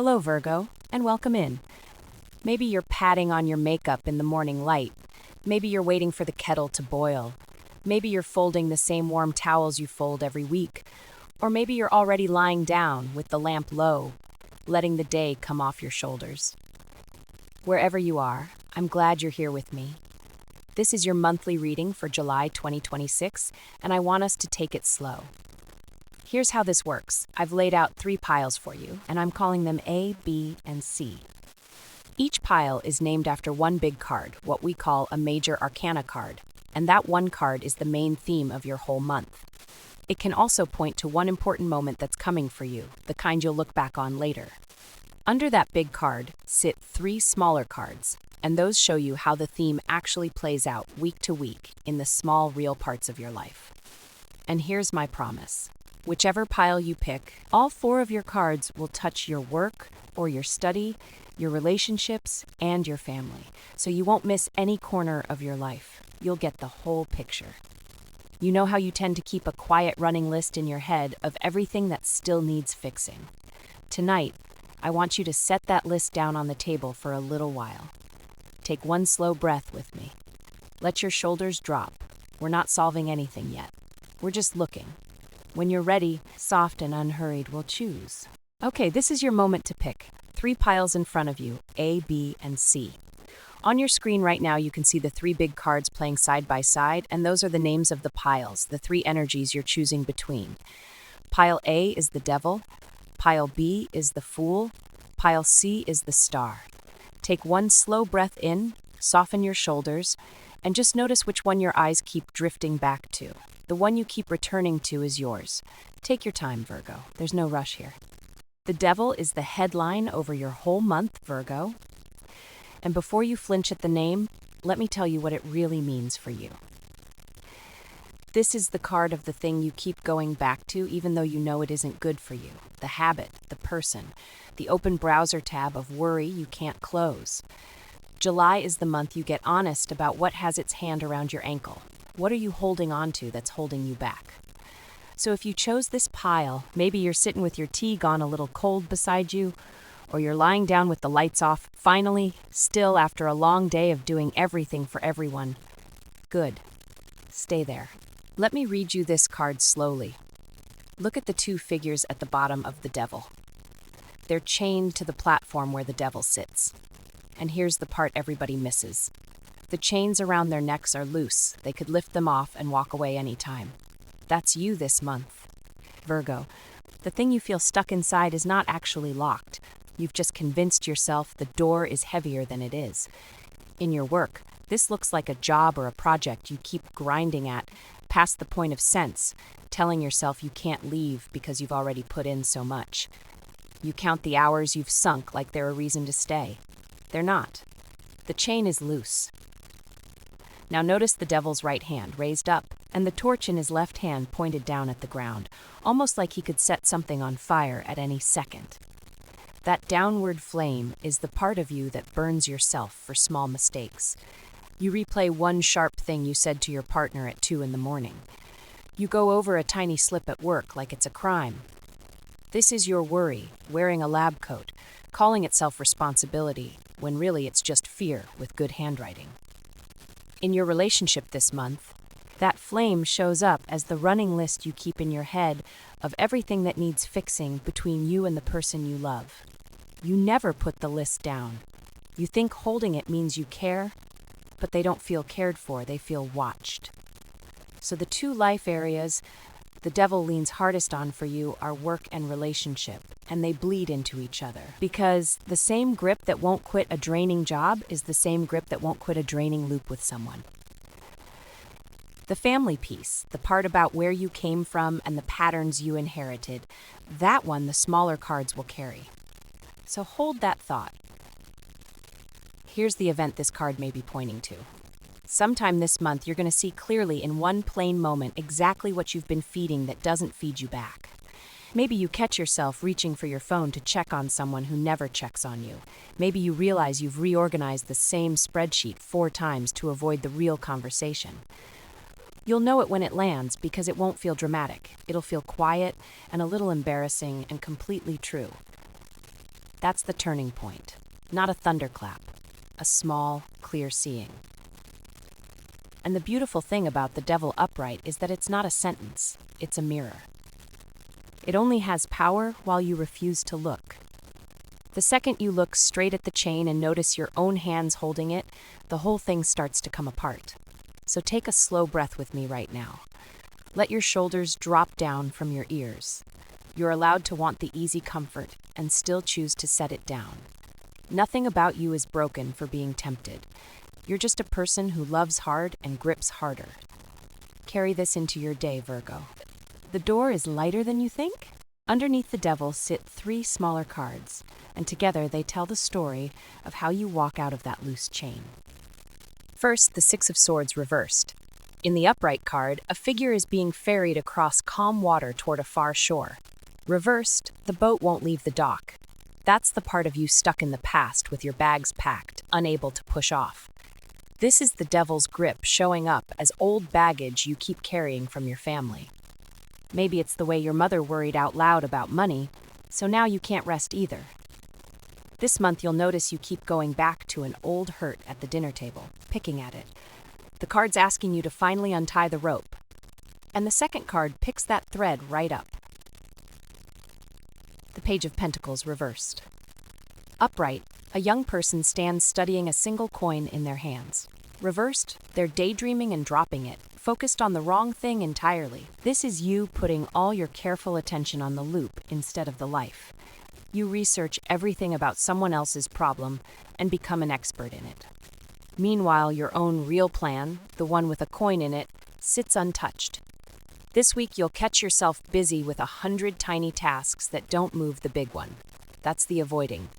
Hello, Virgo, and welcome in. Maybe you're patting on your makeup in the morning light. Maybe you're waiting for the kettle to boil. Maybe you're folding the same warm towels you fold every week. Or maybe you're already lying down with the lamp low, letting the day come off your shoulders. Wherever you are, I'm glad you're here with me. This is your monthly reading for July 2026, and I want us to take it slow. Here's how this works. I've laid out 3 piles for you, and I'm calling them A, B, and C. Each pile is named after one big card, what we call a major arcana card, and that one card is the main theme of your whole month. It can also point to one important moment that's coming for you, the kind you'll look back on later. Under that big card sit 3 smaller cards, and those show you how the theme actually plays out week to week in the small, real parts of your life. And here's my promise. Whichever pile you pick, all 4 of your cards will touch your work or your study, your relationships, and your family. So you won't miss any corner of your life. You'll get the whole picture. You know how you tend to keep a quiet running list in your head of everything that still needs fixing. Tonight, I want you to set that list down on the table for a little while. Take one slow breath with me. Let your shoulders drop. We're not solving anything yet. We're just looking. When you're ready, soft and unhurried, we'll choose. Okay, this is your moment to pick. 3 piles in front of you, A, B, and C. On your screen right now, you can see the 3 big cards playing side by side, and those are the names of the piles, the 3 energies you're choosing between. Pile A is the Devil, Pile B is the Fool, Pile C is the Star. Take one slow breath in, soften your shoulders, and just notice which one your eyes keep drifting back to. The one you keep returning to is yours. Take your time, Virgo. There's no rush here. The Devil is the headline over your whole month, Virgo. And before you flinch at the name, let me tell you what it really means for you. This is the card of the thing you keep going back to even though you know it isn't good for you. The habit, the person, the open browser tab of worry you can't close. July is the month you get honest about what has its hand around your ankle. What are you holding on to that's holding you back? So if you chose this pile, maybe you're sitting with your tea gone a little cold beside you, or you're lying down with the lights off, finally, still after a long day of doing everything for everyone. Good. Stay there. Let me read you this card slowly. Look at the 2 figures at the bottom of the Devil. They're chained to the platform where the Devil sits. And here's the part everybody misses. The chains around their necks are loose. They could lift them off and walk away anytime. That's you this month. Virgo, the thing you feel stuck inside is not actually locked. You've just convinced yourself the door is heavier than it is. In your work, this looks like a job or a project you keep grinding at past the point of sense, telling yourself you can't leave because you've already put in so much. You count the hours you've sunk like they're a reason to stay. They're not. The chain is loose. Now notice the Devil's right hand raised up, and the torch in his left hand pointed down at the ground, almost like he could set something on fire at any second. That downward flame is the part of you that burns yourself for small mistakes. You replay one sharp thing you said to your partner at 2 in the morning. You go over a tiny slip at work like it's a crime. This is your worry, wearing a lab coat, calling itself responsibility, when really it's just fear with good handwriting. In your relationship this month, that flame shows up as the running list you keep in your head of everything that needs fixing between you and the person you love. You never put the list down. You think holding it means you care, but they don't feel cared for, they feel watched. So the 2 life areas the Devil leans hardest on for you are work and relationship, and they bleed into each other. Because the same grip that won't quit a draining job is the same grip that won't quit a draining loop with someone. The family piece, the part about where you came from and the patterns you inherited, that one the smaller cards will carry. So hold that thought. Here's the event this card may be pointing to. Sometime this month, you're going to see clearly in one plain moment exactly what you've been feeding that doesn't feed you back. Maybe you catch yourself reaching for your phone to check on someone who never checks on you. Maybe you realize you've reorganized the same spreadsheet 4 times to avoid the real conversation. You'll know it when it lands because it won't feel dramatic. It'll feel quiet and a little embarrassing and completely true. That's the turning point. Not a thunderclap. A small, clear seeing. And the beautiful thing about the Devil upright is that it's not a sentence, it's a mirror. It only has power while you refuse to look. The second you look straight at the chain and notice your own hands holding it, the whole thing starts to come apart. So take a slow breath with me right now. Let your shoulders drop down from your ears. You're allowed to want the easy comfort and still choose to set it down. Nothing about you is broken for being tempted. You're just a person who loves hard and grips harder. Carry this into your day, Virgo. The door is lighter than you think? Underneath the Devil sit 3 smaller cards, and together they tell the story of how you walk out of that loose chain. First, the 6 of Swords reversed. In the upright card, a figure is being ferried across calm water toward a far shore. Reversed, the boat won't leave the dock. That's the part of you stuck in the past with your bags packed, unable to push off. This is the Devil's grip showing up as old baggage you keep carrying from your family. Maybe it's the way your mother worried out loud about money, so now you can't rest either. This month you'll notice you keep going back to an old hurt at the dinner table, picking at it. The card's asking you to finally untie the rope. And the second card picks that thread right up. The Page of Pentacles reversed. Upright, a young person stands studying a single coin in their hands. Reversed, they're daydreaming and dropping it, focused on the wrong thing entirely. This is you putting all your careful attention on the loop instead of the life. You research everything about someone else's problem and become an expert in it. Meanwhile, your own real plan, the one with a coin in it, sits untouched. This week you'll catch yourself busy with 100 tiny tasks that don't move the big one. That's the avoiding.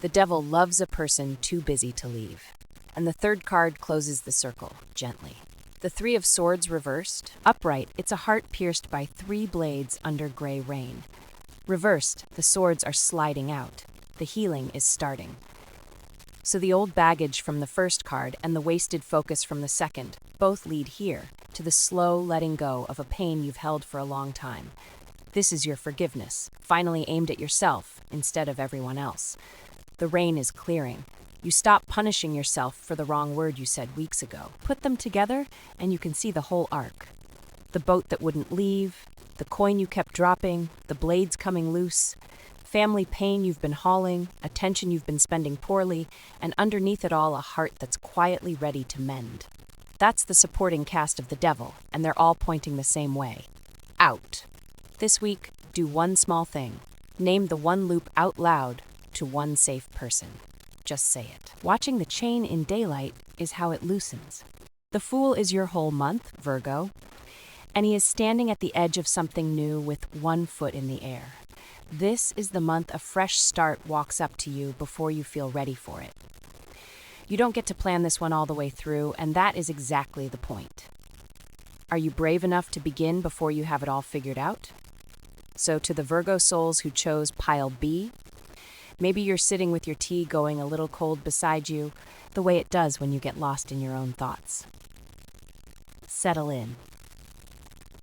The Devil loves a person too busy to leave. And the third card closes the circle, gently. The 3 of Swords reversed. Upright, it's a heart pierced by 3 blades under gray rain. Reversed, the swords are sliding out. The healing is starting. So the old baggage from the first card and the wasted focus from the second both lead here, to the slow letting go of a pain you've held for a long time. This is your forgiveness, finally aimed at yourself instead of everyone else. The rain is clearing. You stop punishing yourself for the wrong word you said weeks ago. Put them together, and you can see the whole arc. The boat that wouldn't leave, the coin you kept dropping, the blades coming loose, family pain you've been hauling, attention you've been spending poorly, and underneath it all, a heart that's quietly ready to mend. That's the supporting cast of the Devil, and they're all pointing the same way. Out. This week, do one small thing. Name the one loop out loud to one safe person. Just say it. Watching the chain in daylight is how it loosens. The Fool is your whole month, Virgo, and he is standing at the edge of something new with one foot in the air. This is the month a fresh start walks up to you before you feel ready for it. You don't get to plan this one all the way through, and that is exactly the point. Are you brave enough to begin before you have it all figured out? So to the Virgo souls who chose pile B, maybe you're sitting with your tea going a little cold beside you, the way it does when you get lost in your own thoughts. Settle in.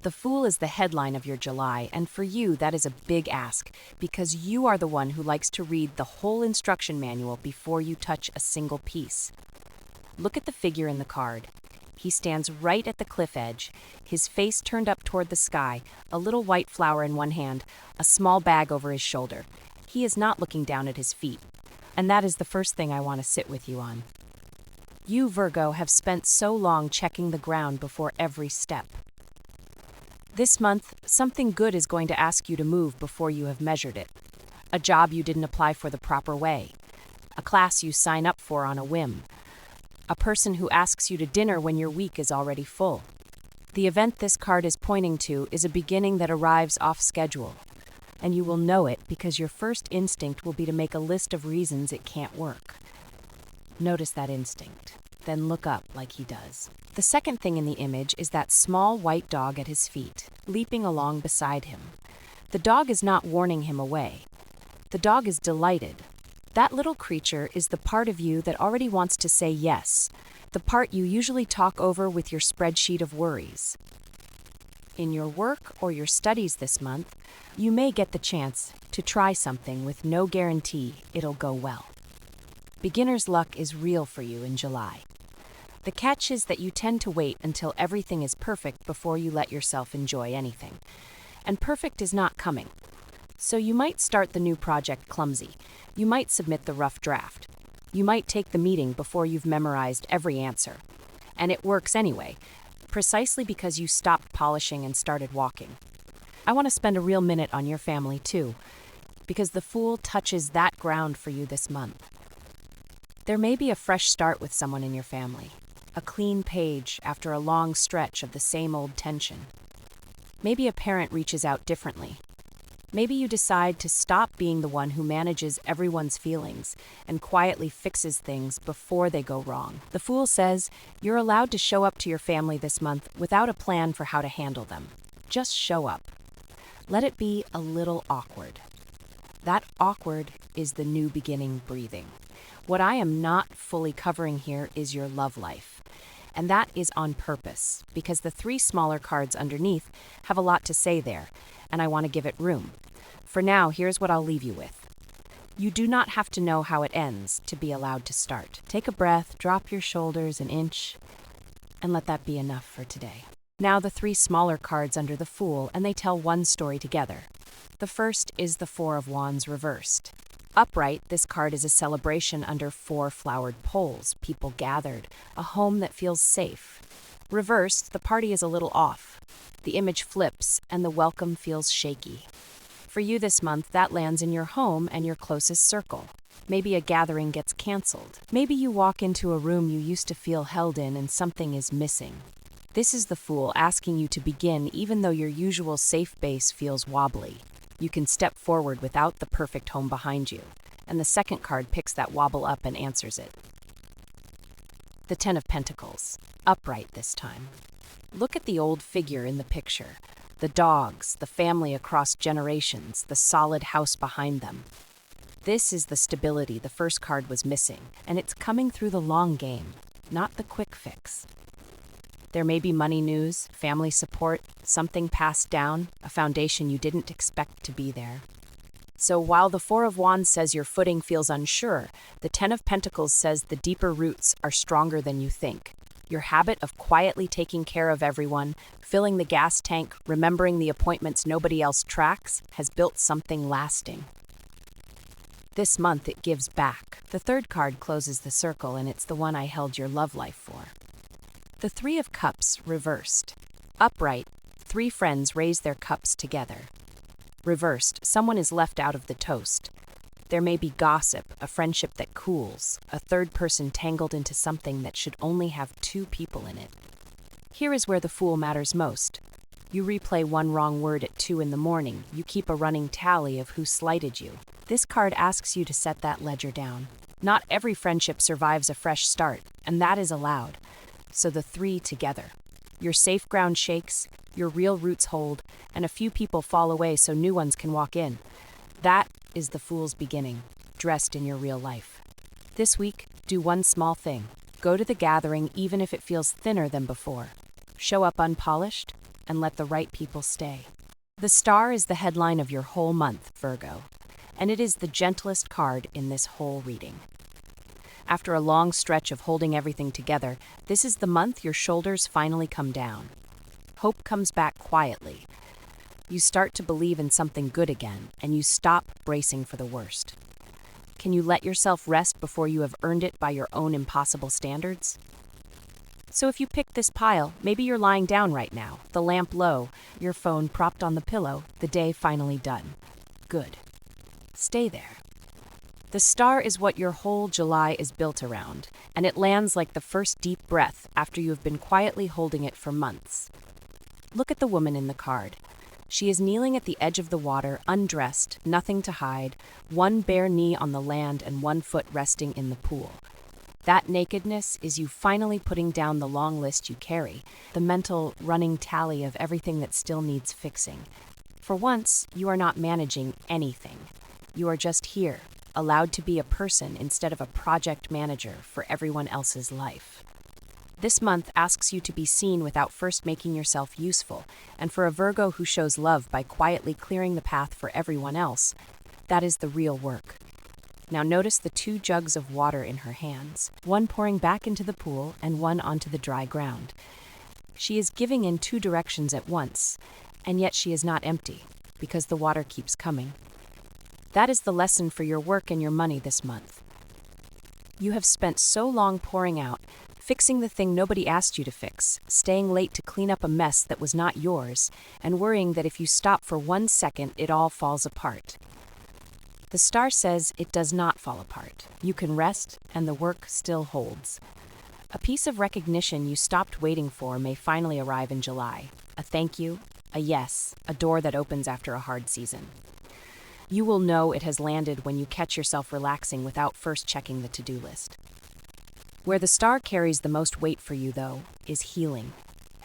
The Fool is the headline of your July, and for you that is a big ask, because you are the one who likes to read the whole instruction manual before you touch a single piece. Look at the figure in the card. He stands right at the cliff edge, his face turned up toward the sky, a little white flower in one hand, a small bag over his shoulder. He is not looking down at his feet, and that is the first thing I want to sit with you on. You, Virgo, have spent so long checking the ground before every step. This month, something good is going to ask you to move before you have measured it. A job you didn't apply for the proper way. A class you sign up for on a whim. A person who asks you to dinner when your week is already full. The event this card is pointing to is a beginning that arrives off schedule. And you will know it because your first instinct will be to make a list of reasons it can't work. Notice that instinct, then look up like he does. The second thing in the image is that small white dog at his feet, leaping along beside him. The dog is not warning him away. The dog is delighted. That little creature is the part of you that already wants to say yes, the part you usually talk over with your spreadsheet of worries. In your work or your studies this month, you may get the chance to try something with no guarantee it'll go well. Beginner's luck is real for you in July. The catch is that you tend to wait until everything is perfect before you let yourself enjoy anything. And perfect is not coming. So you might start the new project clumsy. You might submit the rough draft. You might take the meeting before you've memorized every answer. And it works anyway, precisely because you stopped polishing and started walking. I want to spend a real minute on your family too, because the Fool touches that ground for you this month. There may be a fresh start with someone in your family, a clean page after a long stretch of the same old tension. Maybe a parent reaches out differently. Maybe you decide to stop being the one who manages everyone's feelings and quietly fixes things before they go wrong. The Fool says you're allowed to show up to your family this month without a plan for how to handle them. Just show up. Let it be a little awkward. That awkward is the new beginning breathing. What I am not fully covering here is your love life. And that is on purpose, because the 3 smaller cards underneath have a lot to say there, and I want to give it room. For now, here's what I'll leave you with. You do not have to know how it ends to be allowed to start. Take a breath, drop your shoulders an inch, and let that be enough for today. Now the 3 smaller cards under the Fool, and they tell one story together. The first is the 4 of Wands reversed. Upright, this card is a celebration under 4 flowered poles, people gathered, a home that feels safe. Reversed, the party is a little off. The image flips, and the welcome feels shaky. For you this month, that lands in your home and your closest circle. Maybe a gathering gets canceled. Maybe you walk into a room you used to feel held in and something is missing. This is the Fool asking you to begin even though your usual safe base feels wobbly. You can step forward without the perfect home behind you, and the second card picks that wobble up and answers it. The 10 of Pentacles, upright this time. Look at the old figure in the picture. The dogs, the family across generations, the solid house behind them. This is the stability the first card was missing, and it's coming through the long game, not the quick fix. There may be money news, family support, something passed down, a foundation you didn't expect to be there. So while the 4 of Wands says your footing feels unsure, the 10 of Pentacles says the deeper roots are stronger than you think. Your habit of quietly taking care of everyone, filling the gas tank, remembering the appointments nobody else tracks, has built something lasting. This month it gives back. The third card closes the circle, and it's the one I held your love life for. The 3 of Cups reversed. Upright, 3 friends raise their cups together. Reversed, someone is left out of the toast. There may be gossip, a friendship that cools, a third person tangled into something that should only have 2 people in it. Here is where the Fool matters most. You replay one wrong word at 2 in the morning. You keep a running tally of who slighted you. This card asks you to set that ledger down. Not every friendship survives a fresh start, and that is allowed. So the 3 together. Your safe ground shakes, your real roots hold, and a few people fall away so new ones can walk in. That is the Fool's beginning, dressed in your real life. This week, do one small thing. Go to the gathering even if it feels thinner than before. Show up unpolished, and let the right people stay. The Star is the headline of your whole month, Virgo, and it is the gentlest card in this whole reading. After a long stretch of holding everything together, this is the month your shoulders finally come down. Hope comes back quietly. You start to believe in something good again, and you stop bracing for the worst. Can you let yourself rest before you have earned it by your own impossible standards? So if you picked this pile, maybe you're lying down right now, the lamp low, your phone propped on the pillow, the day finally done. Good. Stay there. The Star is what your whole July is built around, and it lands like the first deep breath after you have been quietly holding it for months. Look at the woman in the card. She is kneeling at the edge of the water, undressed, nothing to hide, one bare knee on the land and one foot resting in the pool. That nakedness is you finally putting down the long list you carry, the mental running tally of everything that still needs fixing. For once, you are not managing anything. You are just here, allowed to be a person instead of a project manager for everyone else's life. This month asks you to be seen without first making yourself useful, and for a Virgo who shows love by quietly clearing the path for everyone else, That is the real work. Now notice the two jugs of water in her hands, one pouring back into the pool and one onto the dry ground. She is giving in two directions at once, and yet she is not empty, because the water keeps coming. That is the lesson for your work and your money this month. You have spent so long pouring out, fixing the thing nobody asked you to fix, staying late to clean up a mess that was not yours, and worrying that if you stop for 1 second, it all falls apart. The star says it does not fall apart. You can rest, and the work still holds. A piece of recognition you stopped waiting for may finally arrive in July. A thank you, a yes, a door that opens after a hard season. You will know it has landed when you catch yourself relaxing without first checking the to-do list. Where the star carries the most weight for you, though, is healing,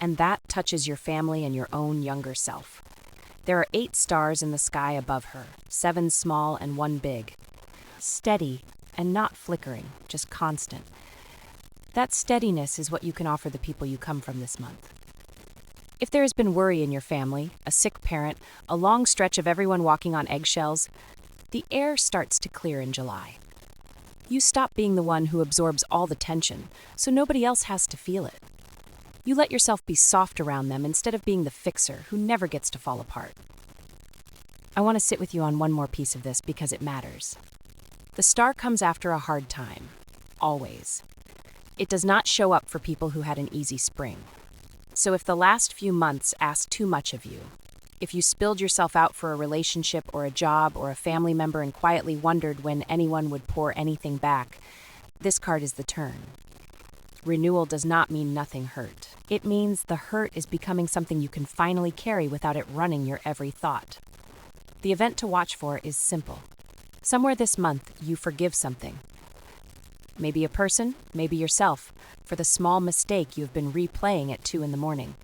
and that touches your family and your own younger self. There are 8 stars in the sky above her, 7 small and 1 big. Steady and not flickering, just constant. That steadiness is what you can offer the people you come from this month. If there has been worry in your family, a sick parent, a long stretch of everyone walking on eggshells, the air starts to clear in July. You stop being the one who absorbs all the tension, so nobody else has to feel it. You let yourself be soft around them instead of being the fixer who never gets to fall apart. I want to sit with you on one more piece of this because it matters. The star comes after a hard time, always. It does not show up for people who had an easy spring. So if the last few months asked too much of you, if you spilled yourself out for a relationship or a job or a family member and quietly wondered when anyone would pour anything back, this card is the turn. Renewal does not mean nothing hurt. It means the hurt is becoming something you can finally carry without it running your every thought. The event to watch for is simple. Somewhere this month, you forgive something. Maybe a person, maybe yourself, for the small mistake you've been replaying at 2 a.m.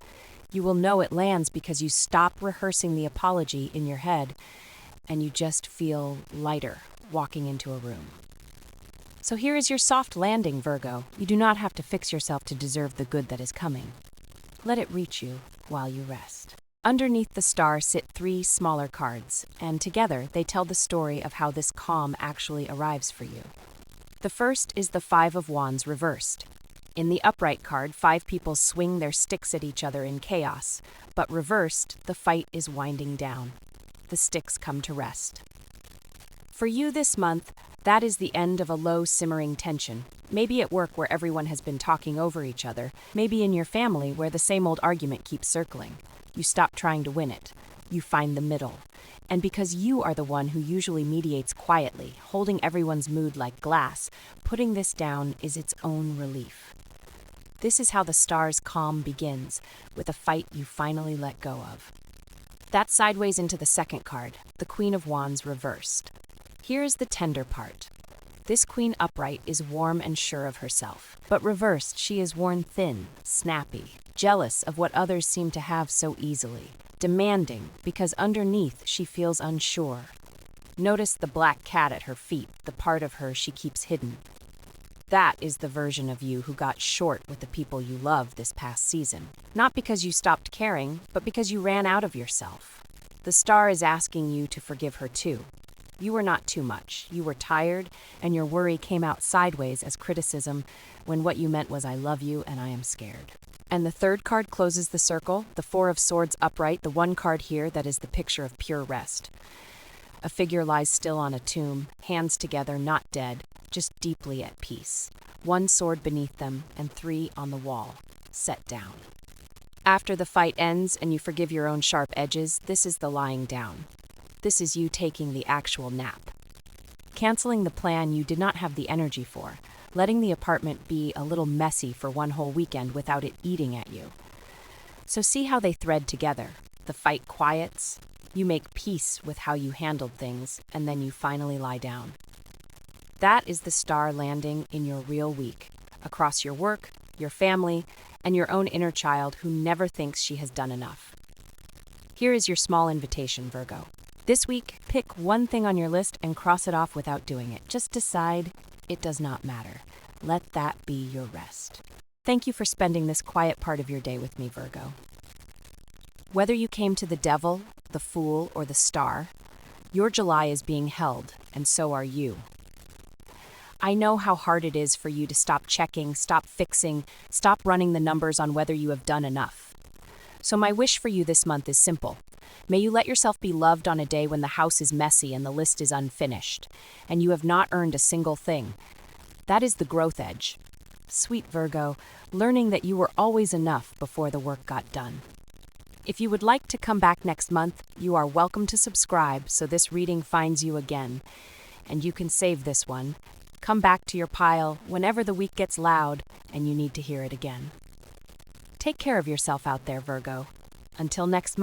You will know it lands because you stop rehearsing the apology in your head and you just feel lighter walking into a room. So here is your soft landing, Virgo. You do not have to fix yourself to deserve the good that is coming. Let it reach you while you rest. Underneath the star sit 3 smaller cards, and together they tell the story of how this calm actually arrives for you. The first is the 5 of Wands reversed. In the upright card, 5 people swing their sticks at each other in chaos, but reversed, the fight is winding down. The sticks come to rest. For you this month, that is the end of a low simmering tension. Maybe at work where everyone has been talking over each other, maybe in your family where the same old argument keeps circling. You stop trying to win it. You find the middle. And because you are the one who usually mediates quietly, holding everyone's mood like glass, putting this down is its own relief. This is how the star's calm begins, with a fight you finally let go of. That's sideways into the second card, the Queen of Wands reversed. Here is the tender part. This queen upright is warm and sure of herself, but reversed she is worn thin, snappy, jealous of what others seem to have so easily, demanding because underneath she feels unsure. Notice the black cat at her feet, the part of her she keeps hidden. That is the version of you who got short with the people you loved this past season. Not because you stopped caring, but because you ran out of yourself. The star is asking you to forgive her too. You were not too much. You were tired, and your worry came out sideways as criticism when what you meant was I love you and I am scared. And the third card closes the circle, the 4 of Swords upright, the one card here that is the picture of pure rest. A figure lies still on a tomb, hands together, not dead, just deeply at peace. 1 sword beneath them and 3 on the wall, set down. After the fight ends and you forgive your own sharp edges, this is the lying down. This is you taking the actual nap. Canceling the plan you did not have the energy for, letting the apartment be a little messy for 1 whole weekend without it eating at you. So see how they thread together. The fight quiets, you make peace with how you handled things, and then you finally lie down. That is the star landing in your real week, across your work, your family, and your own inner child who never thinks she has done enough. Here is your small invitation, Virgo. This week, pick one thing on your list and cross it off without doing it. Just decide it does not matter. Let that be your rest. Thank you for spending this quiet part of your day with me, Virgo. Whether you came to the devil, the fool, or the star, Your July is being held, and so are you. I know how hard it is for you to stop checking, stop fixing, stop running the numbers on whether you have done enough. So my wish for you this month is simple. May you let yourself be loved on a day when the house is messy and the list is unfinished, and you have not earned a single thing. That is the growth edge. Sweet Virgo, learning that you were always enough before the work got done. If you would like to come back next month, you are welcome to subscribe so this reading finds you again. And you can save this one. Come back to your pile whenever the week gets loud and you need to hear it again. Take care of yourself out there, Virgo. Until next month.